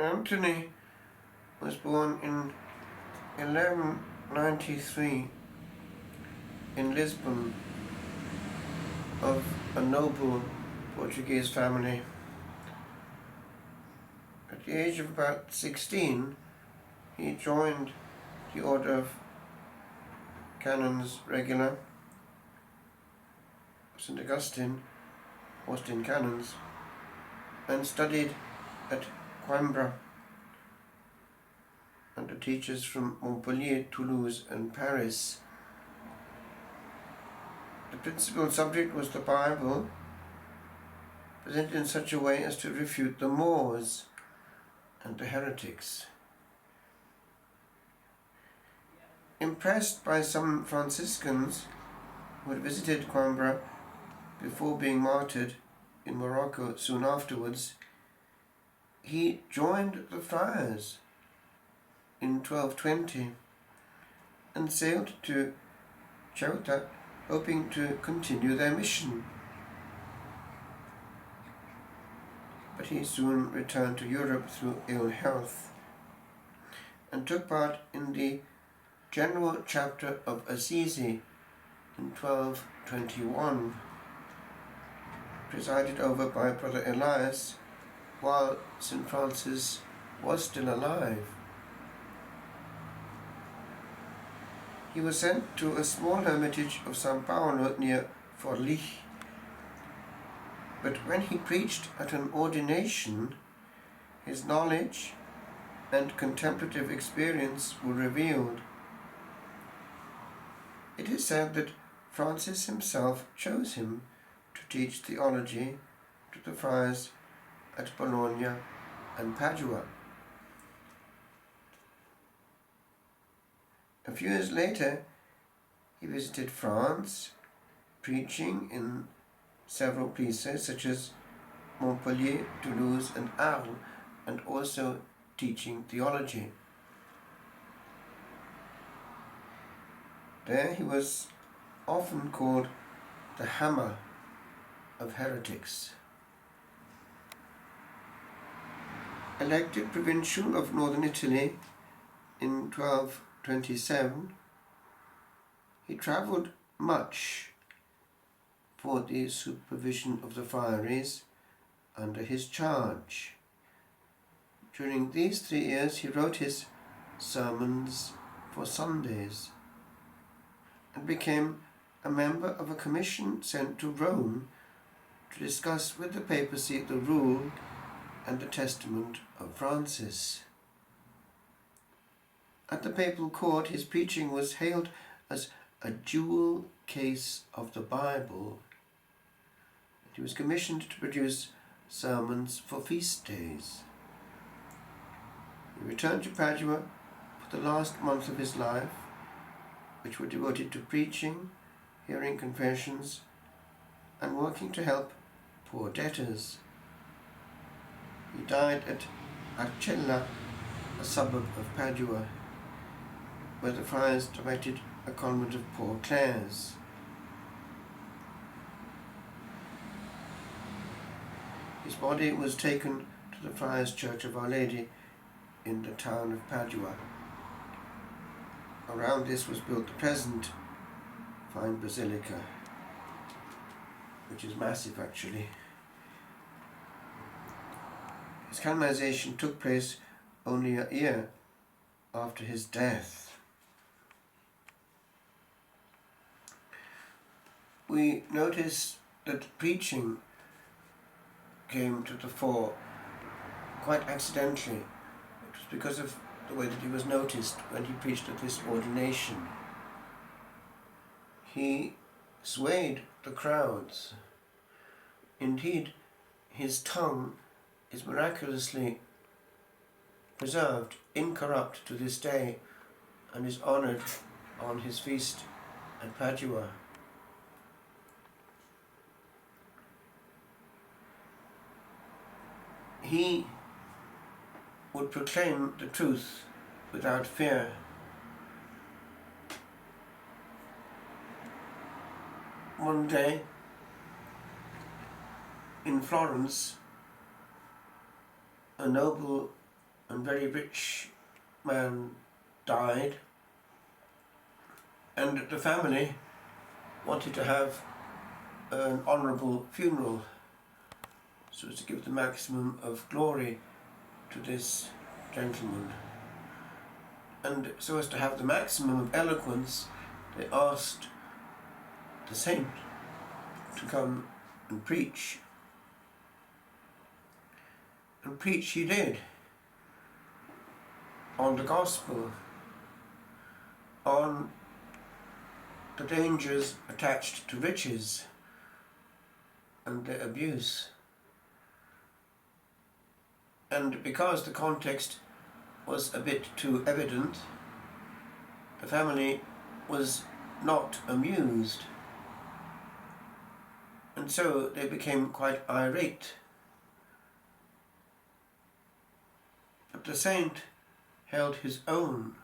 Anthony was born in 1193 in Lisbon of a noble Portuguese family. At the age of about 16, he joined the order of Canons Regular, St. Augustine, Austin Canons, and studied at Coimbra under teachers from Montpellier, Toulouse and Paris. The principal subject was the Bible, presented in such a way as to refute the Moors and the heretics. Impressed by some Franciscans who had visited Coimbra before being martyred in Morocco soon afterwards, he joined the friars in 1220 and sailed to Ceuta, hoping to continue their mission. But he soon returned to Europe through ill health and took part in the General Chapter of Assisi in 1221, presided over by Brother Elias while St. Francis was still alive. He was sent to a small hermitage of San Paolo near Forlì, but when he preached at an ordination, his knowledge and contemplative experience were revealed. It is said that Francis himself chose him to teach theology to the friars at Bologna and Padua. A few years later, he visited France, preaching in several places such as Montpellier, Toulouse and Arles, and also teaching theology. There he was often called the hammer of heretics. Elected provincial of northern Italy in 1227, he travelled much for the supervision of the friaries under his charge. During these 3 years he wrote his sermons for Sundays and became a member of a commission sent to Rome to discuss with the papacy the rule and the testament of Francis. At the papal court, his preaching was hailed as a jewel case of the Bible. He was commissioned to produce sermons for feast days. He returned to Padua for the last month of his life, which were devoted to preaching, hearing confessions, and working to help poor debtors. He died at Arcella, a suburb of Padua, where the friars directed a convent of Poor Clares. His body was taken to the Friars' Church of Our Lady in the town of Padua. Around this was built the present fine basilica, which is massive actually. His canonization took place only a year after his death. We notice that preaching came to the fore quite accidentally. It was because of the way that he was noticed when he preached at this ordination. He swayed the crowds. Indeed, his tongue is miraculously preserved, incorrupt to this day, and is honoured on his feast at Padua. He would proclaim the truth without fear. One day, in Florence, a noble and very rich man died, and the family wanted to have an honourable funeral so as to give the maximum of glory to this gentleman. And so as to have the maximum of eloquence, they asked the saint to come and preach. And preach he did on the gospel, on the dangers attached to riches and their abuse. And because the context was a bit too evident, the family was not amused, and so they became quite irate. But the saint held his own,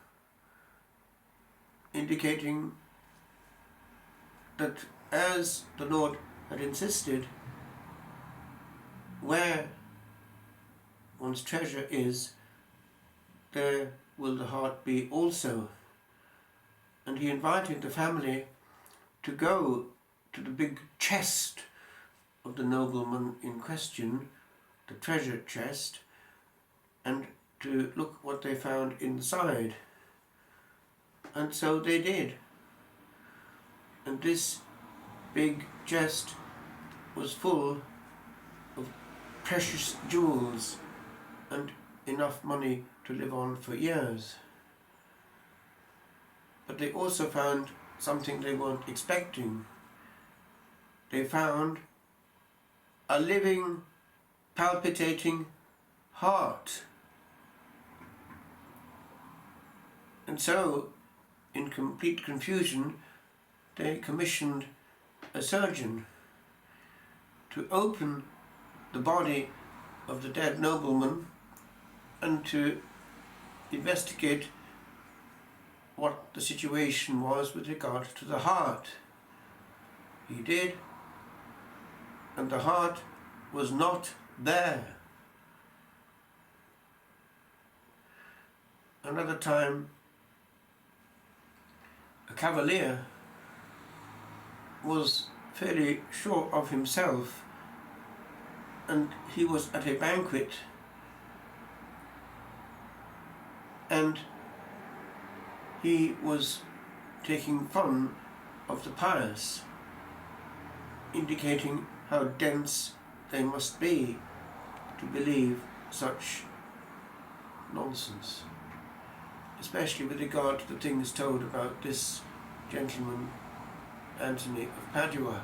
indicating that as the Lord had insisted, where one's treasure is, there will the heart be also. And he invited the family to go to the big chest of the nobleman in question, the treasure chest, and to look what they found inside. And so they did. And this big chest was full of precious jewels and enough money to live on for years. But they also found something they weren't expecting. They found a living, palpitating heart. And so, in complete confusion, they commissioned a surgeon to open the body of the dead nobleman and to investigate what the situation was with regard to the heart. He did, and the heart was not there. Another time, a cavalier was fairly sure of himself, and he was at a banquet, and he was taking fun of the pious, indicating how dense they must be to believe such nonsense, especially with regard to the things told about this gentleman, Anthony of Padua,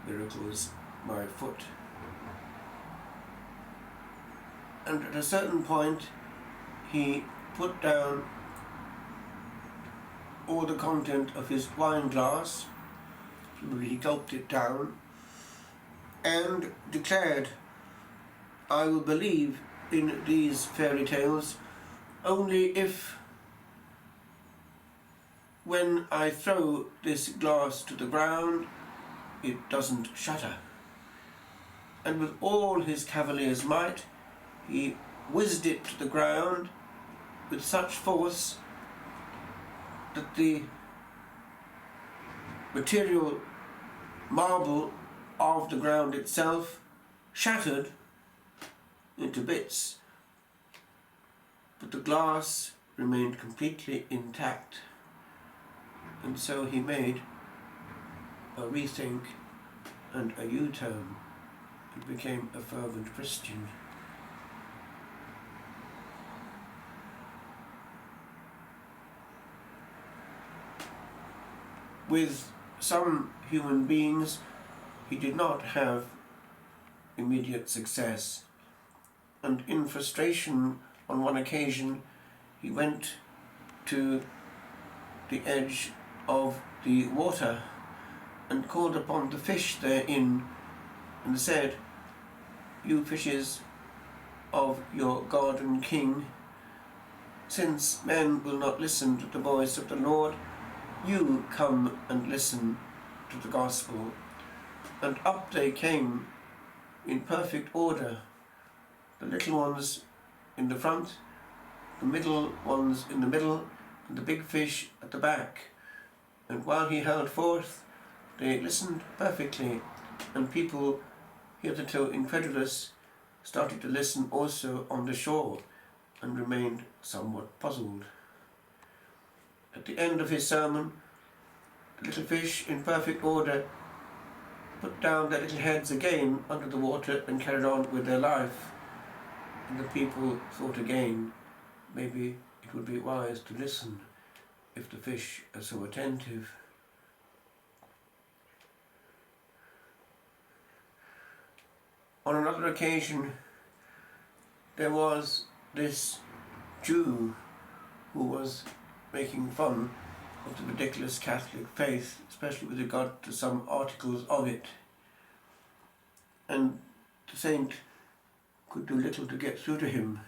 miracles by foot. And at a certain point, he put down all the content of his wine glass, he gulped it down, and declared, "I will believe in these fairy tales only if, when I throw this glass to the ground, it doesn't shatter." And with all his cavalier's might, he whizzed it to the ground with such force that the material marble of the ground itself shattered into bits, but the glass remained completely intact. And so he made a rethink and a U-turn and became a fervent Christian. With some human beings, he did not have immediate success, and in frustration on one occasion he went to the edge of the water and called upon the fish therein and said, "You fishes of your God and King, since men will not listen to the voice of the Lord, you come and listen to the gospel." And up they came in perfect order, the little ones in the front, the middle ones in the middle, and the big fish at the back. And while he held forth, they listened perfectly, and people, hitherto incredulous, started to listen also on the shore, and remained somewhat puzzled. At the end of his sermon, the little fish, in perfect order, put down their little heads again under the water and carried on with their life. And the people thought again, maybe it would be wise to listen if the fish are so attentive. On another occasion, there was this Jew who was making fun of the ridiculous Catholic faith, especially with regard to some articles of it. And the saint could do little to get through to him.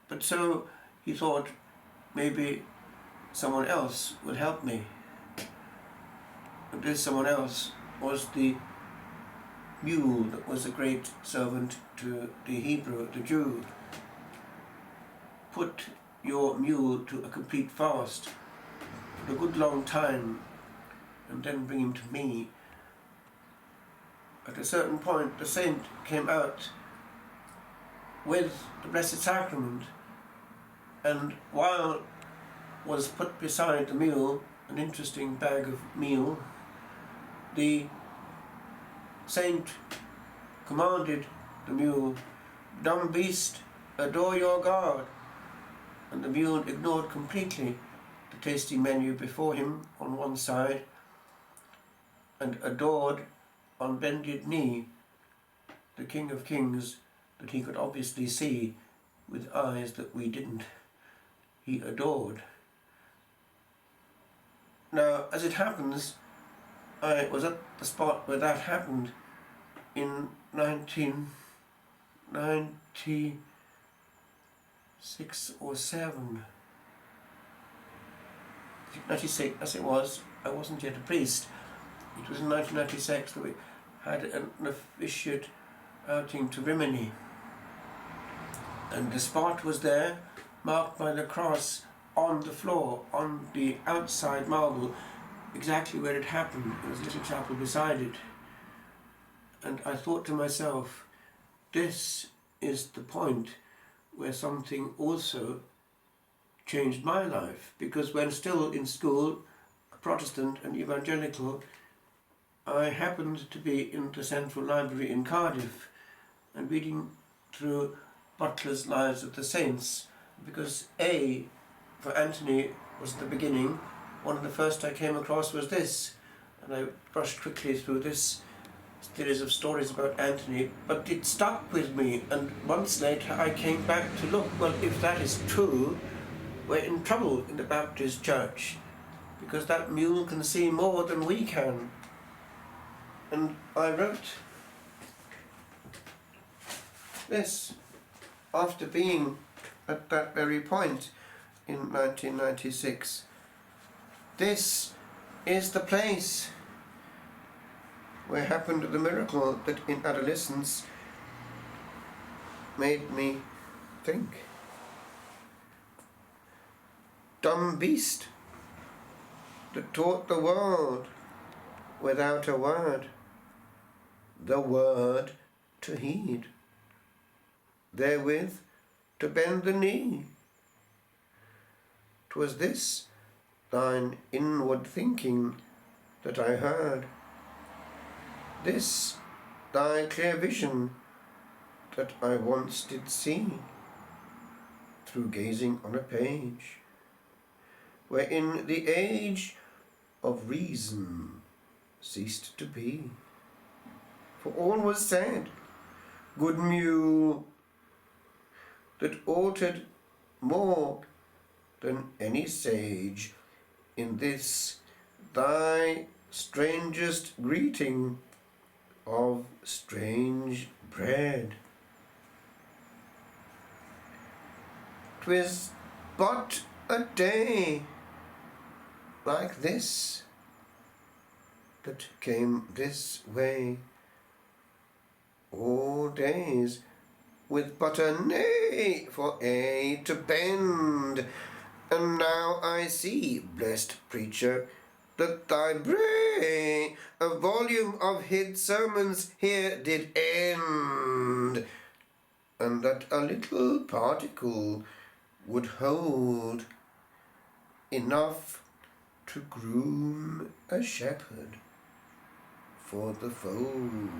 But so he thought, maybe someone else would help me. But this someone else was the mule that was a great servant to the Hebrew, the Jew. Put your mule to a complete fast for a good long time, and then bring him to me. At a certain point, the saint came out with the Blessed Sacrament, and while was put beside the mule an interesting bag of meal, the saint commanded the mule, "Dumb beast, adore your God." And the mule ignored completely the tasty menu before him on one side, and adored on bended knee the King of Kings that he could obviously see with eyes that we didn't. He adored. Now, as it happens, I was at the spot where that happened in 1996 or 7. 96, as it was. I wasn't yet a priest. It was in 1996 that we had an officiate outing to Rimini. And the spot was there, marked by the cross on the floor, on the outside marble, exactly where it happened. There was a little chapel beside it. And I thought to myself, this is the point where something also changed my life. Because when still in school, Protestant and evangelical, I happened to be in the Central Library in Cardiff and reading through Butler's Lives of the Saints, because for Anthony was the beginning. One of the first I came across was this, and I brushed quickly through this series of stories about Anthony, but it stuck with me, and months later I came back to look, well, if that is true, we're in trouble in the Baptist Church, because that mule can see more than we can. And I wrote this after being at that very point in 1996. This is the place where happened the miracle that in adolescence made me think. Dumb beast that taught the world without a word, the word to heed, therewith to bend the knee. 'Twas this thine inward thinking that I heard, this thy clear vision that I once did see, through gazing on a page, wherein the age of reason ceased to be. For all was said, good mule, that altered more than any sage in this thy strangest greeting of strange bread. 'Twas but a day like this that came this way. All days with but a nay for A to bend. And now I see, blessed preacher, that thy bray a volume of hid sermons here did end, and that a little particle would hold enough to groom a shepherd for the fold.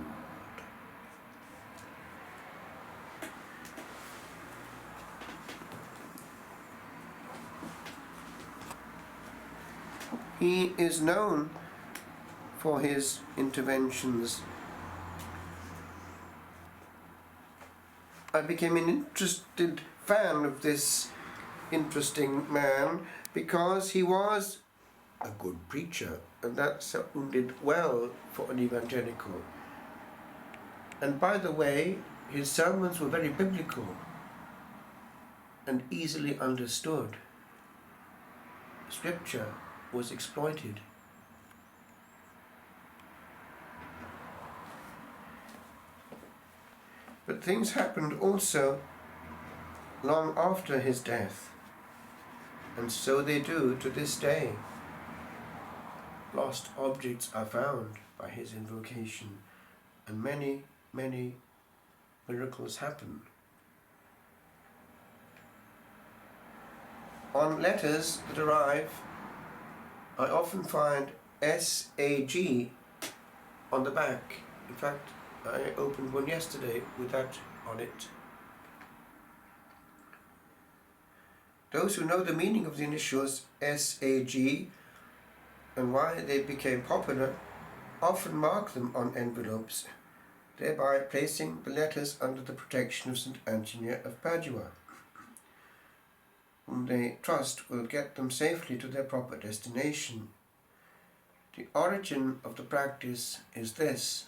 He is known for his interventions. I became an interested fan of this interesting man because he was a good preacher, and that sounded well for an evangelical. And by the way, his sermons were very biblical and easily understood. Scripture was exploited. But things happened also long after his death, and so they do to this day. Lost objects are found by his invocation, and many, many miracles happen. On letters that arrive, I often find SAG on the back. In fact, I opened one yesterday with that on it. Those who know the meaning of the initials SAG and why they became popular often mark them on envelopes, thereby placing the letters under the protection of St. Anthony of Padua, whom they trust will get them safely to their proper destination. The origin of the practice is this.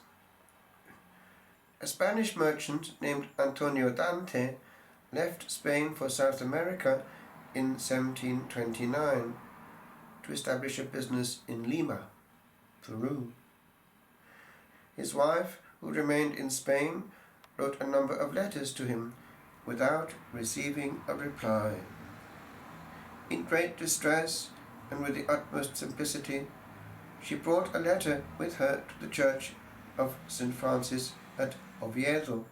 A Spanish merchant named Antonio Dante left Spain for South America in 1729 to establish a business in Lima, Peru. His wife, who remained in Spain, wrote a number of letters to him without receiving a reply. In great distress and with the utmost simplicity, she brought a letter with her to the church of St. Francis at Oviedo.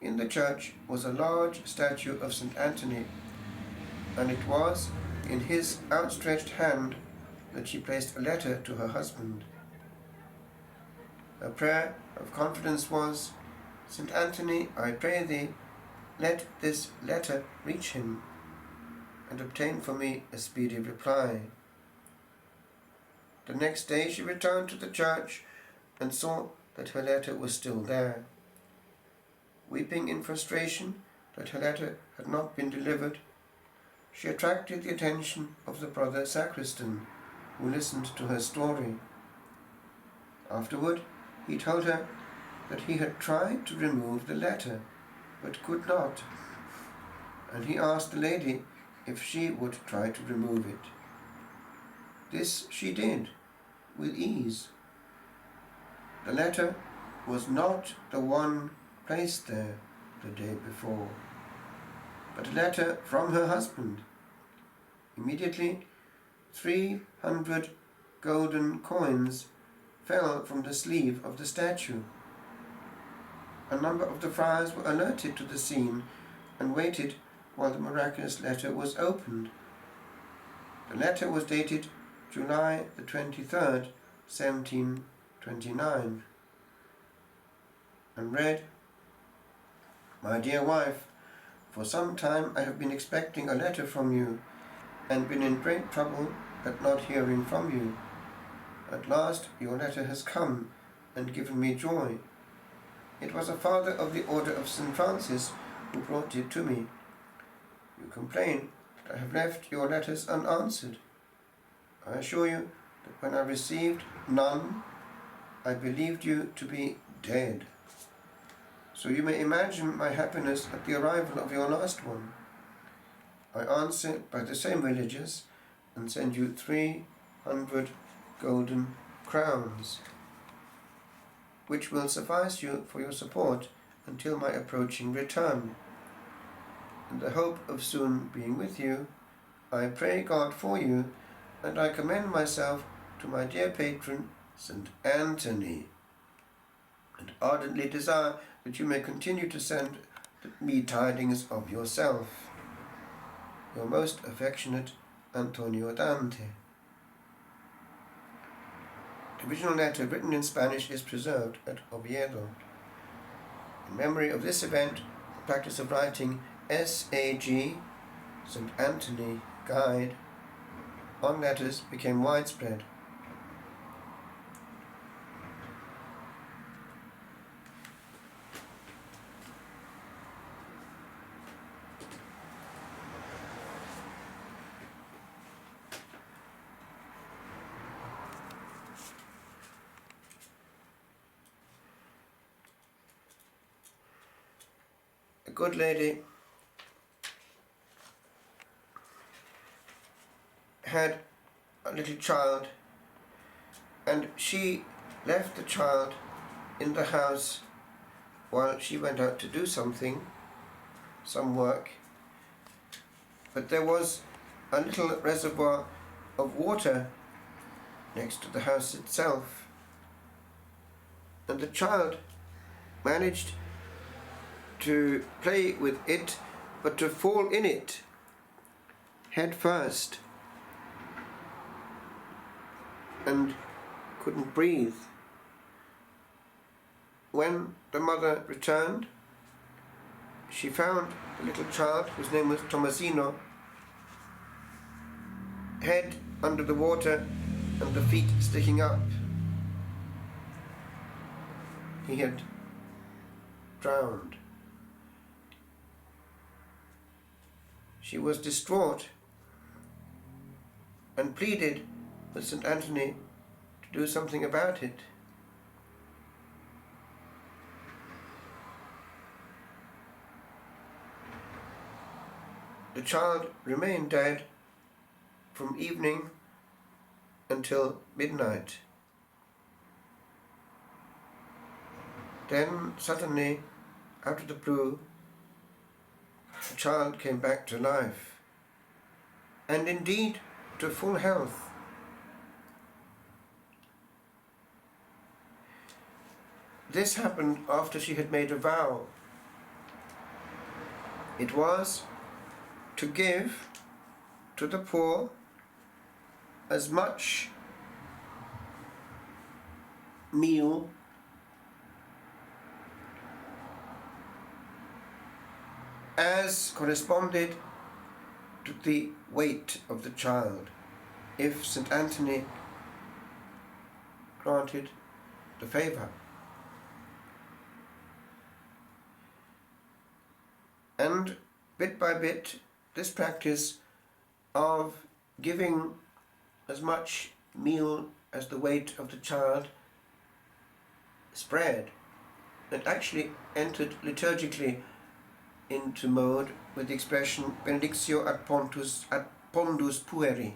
In the church was a large statue of St. Anthony, and it was in his outstretched hand that she placed a letter to her husband. Her prayer of confidence was, "St. Anthony, I pray thee, let this letter reach him, and obtain for me a speedy reply." The next day she returned to the church and saw that her letter was still there. Weeping in frustration that her letter had not been delivered, she attracted the attention of the brother sacristan, who listened to her story. Afterward, he told her that he had tried to remove the letter, but could not, and he asked the lady if she would try to remove it. This she did, with ease. The letter was not the one placed there the day before, but a letter from her husband. Immediately, 300 golden coins fell from the sleeve of the statue. A number of the friars were alerted to the scene and waited while the miraculous letter was opened. The letter was dated July the 23rd, 1729, and read, "My dear wife, for some time I have been expecting a letter from you, and been in great trouble at not hearing from you. At last your letter has come, and given me joy. It was a father of the Order of St. Francis who brought it to me. You complain that I have left your letters unanswered. I assure you that when I received none, I believed you to be dead. So you may imagine my happiness at the arrival of your last one. I answer by the same religious and send you 300 golden crowns, which will suffice you for your support until my approaching return. In the hope of soon being with you, I pray God for you, and I commend myself to my dear patron, St. Anthony, and ardently desire that you may continue to send me tidings of yourself. Your most affectionate Antonio Dante. The original letter, written in Spanish, is preserved at Oviedo. In memory of this event, the practice of writing SAG, St. Anthony Guide, on letters became widespread. A good lady had a little child, and she left the child in the house while she went out to do some work. But there was a little reservoir of water next to the house itself, and the child managed to play with it, but to fall in it head first, and couldn't breathe. When the mother returned, she found the little child, whose name was Tommasino, head under the water and the feet sticking up. He had drowned. She was distraught and pleaded with St. Anthony to do something about it. The child remained dead from evening until midnight. Then suddenly, out of the blue, the child came back to life, and indeed to full health. This happened after she had made a vow. It was to give to the poor as much meal as corresponded to the weight of the child, if St. Anthony granted the favour. And bit by bit, this practice of giving as much meal as the weight of the child spread. It actually entered liturgically into mode with the expression benedictio ad pondus pueri.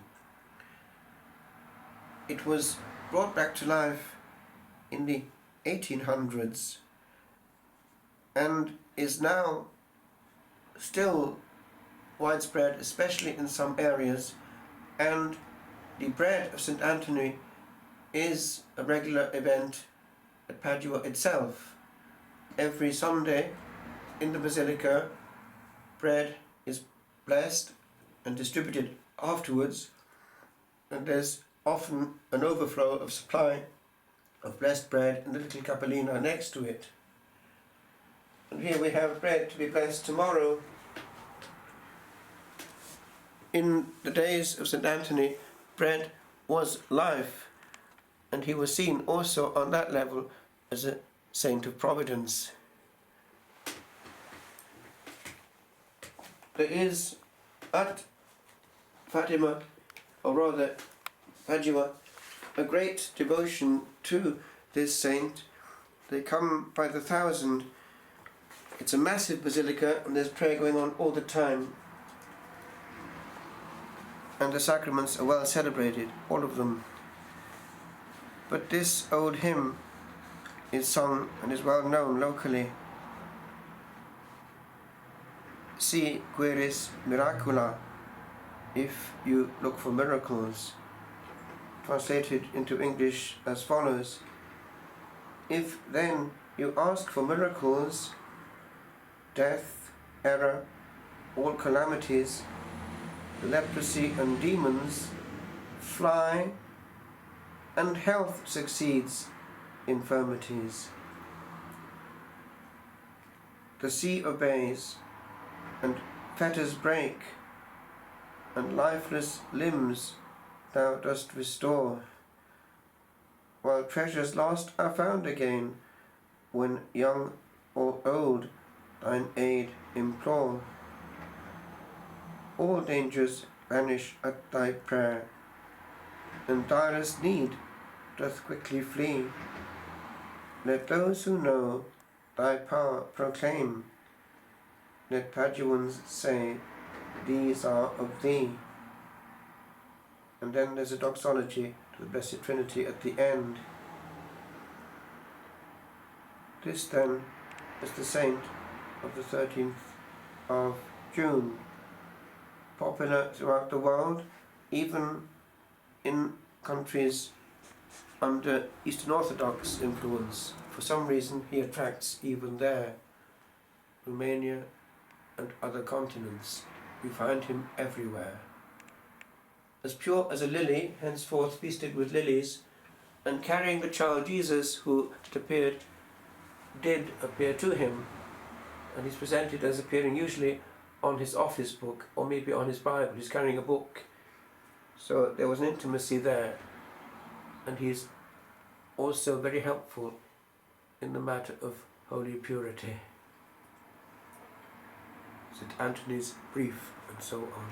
It was brought back to life in the 1800s and is now still widespread, especially in some areas, and the bread of St. Anthony is a regular event at Padua itself. Every Sunday in the Basilica, bread is blessed and distributed afterwards, and there's often an overflow of supply of blessed bread in the little capellina next to it. And here we have bread to be blessed tomorrow. In the days of St. Anthony, bread was life, and he was seen also on that level as a saint of providence. There is at Fatima, or rather Padua, a great devotion to this saint. They come by the thousand. It's a massive basilica, and there's prayer going on all the time. And the sacraments are well celebrated, all of them. But this old hymn is sung and is well known locally. si queris miracula, if you look for miracles. Translated into English as follows: if then you ask for miracles, death, error, all calamities, leprosy and demons fly, and health succeeds infirmities. The sea obeys, and fetters break, and lifeless limbs thou dost restore, while treasures lost are found again, when young or old thine aid implore. All dangers vanish at thy prayer, and direst need doth quickly flee. Let those who know thy power proclaim, let Paduans say, these are of thee. And then there's a doxology to the Blessed Trinity at the end. This then is the saint of the 13th of June, popular throughout the world, even in countries under Eastern Orthodox influence. For some reason he attracts even there, Romania and other continents. We find him everywhere. As pure as a lily, henceforth feasted with lilies, and carrying the child Jesus, who did appear to him, and he's presented as appearing usually on his office book, or maybe on his Bible. He's carrying a book. So there was an intimacy there, and he's also very helpful in the matter of holy purity. St. Anthony's brief, and so on.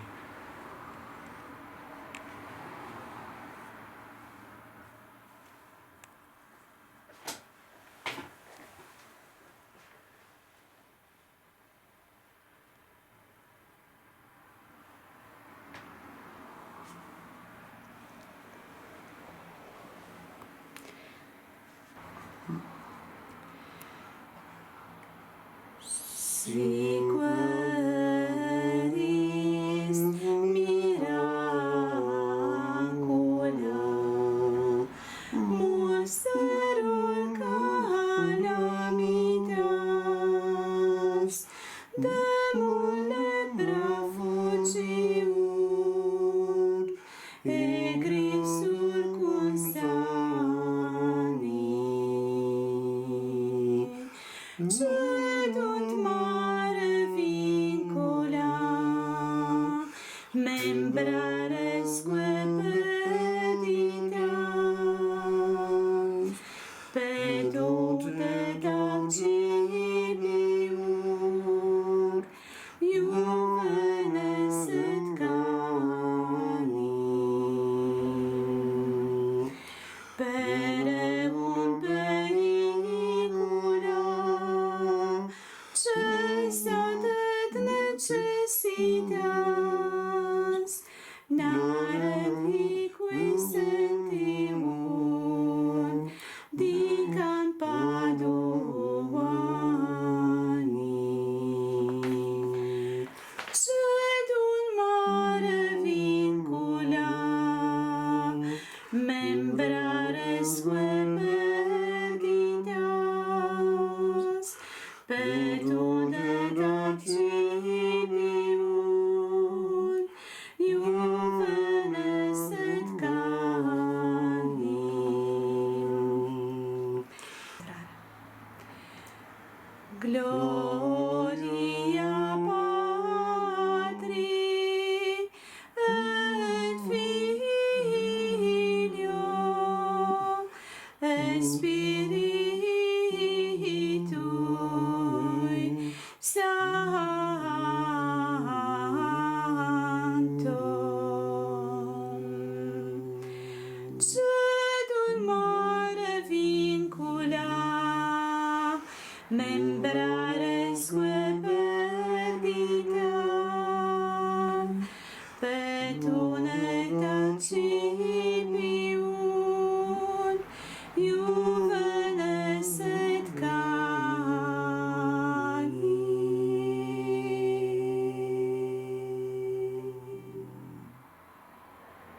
Si queris miracula, mosteror calamitas, demum lepra fugiur, egrissur consani. Cedunt mare vincula, membraresque peditas, pedunt et auxiliur, juvenes et cani. Pereunt pericula, cessat et necessitas, narret hique sentimur, dicam Paduani. Cedunt mare vincula, membraresque perditas, petunt et auxiliur, juvenes et cani. Gloria